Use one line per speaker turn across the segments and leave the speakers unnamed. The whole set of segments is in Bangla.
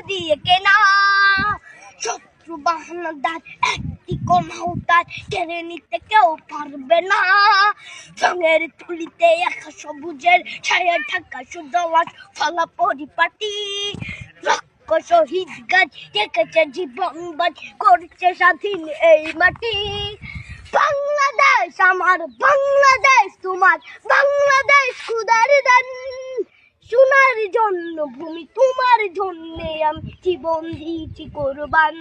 দিয়ে কেনা শত্রু বাহানাদার একটি কোনাও তার কেড়ে নিতে কেউ পারবে না। রঙের তুলিতে একা সবুজের ছায়া ঢাকা সুদলাস ফলা পরিপাটি লক্ষ শহীদ গাছ রেখেছে জীবন বাজ করছে স্বাধীন এই মাটি। বাংলাদেশ আমার বাংলাদেশ তোমার বাংলাদেশ খুদার দান সোনার জন্য ভূমি তোমার জন্য আমি জীবন দিয়েছি কোরবান।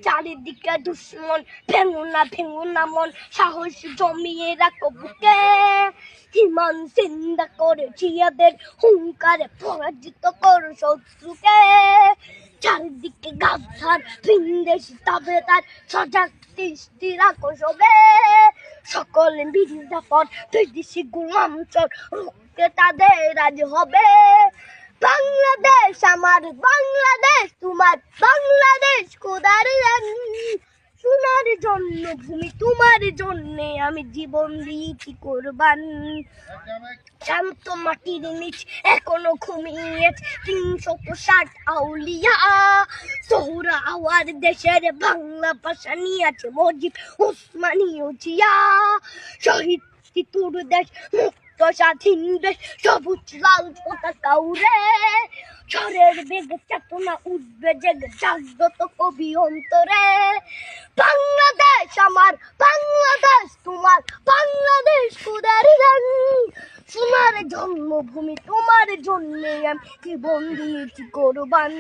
চারিদিকে দুশ্মন ভেঙো না মন সাহস জমিয়ে রাখো বুকে হিমান চিন্তা করেছি এদের হুঙ্কারে পরাজিত করো শত্রুকে। চারিদিকে গাছার ভিনদেশি তবে তার সজাগ দৃষ্টি রাখো সবে সকল বিরুদ্ধাপদ বিদেশি গোলাম চোর রুখতে তাদের আজ হবে। বাংলাদেশ আমার বাংলাদেশ তোমার বাংলাদেশ খোদার দান সোনার জন্য ভূমি তোমার জন্য আমি জীবন দিয়েছি কোরবান। শান্ত মাটির নিচ এখনো ঘুমিয়েছে ৩৬০ আউলিয়া সোহরা আওয়ার দেশের বাংলা ভাষা নিয়ে আছে মজিব উসমানীয় জিয়া শহীদ তিতুর দেশ মুক্ত স্বাধীন দেশ সবুজ লাল পতাকা উড়ে ঝড়ের বেগে চেতনা উঠবে জেগে জাগ্রত কবি অন্তরে। বাংলাদেশ আমার বাংলাদেশ তোমার বাংলাদেশ খোদার দান সোনার জন্মভূমি তোমার জন্য আমি জীবন দিয়েছি কোরবান।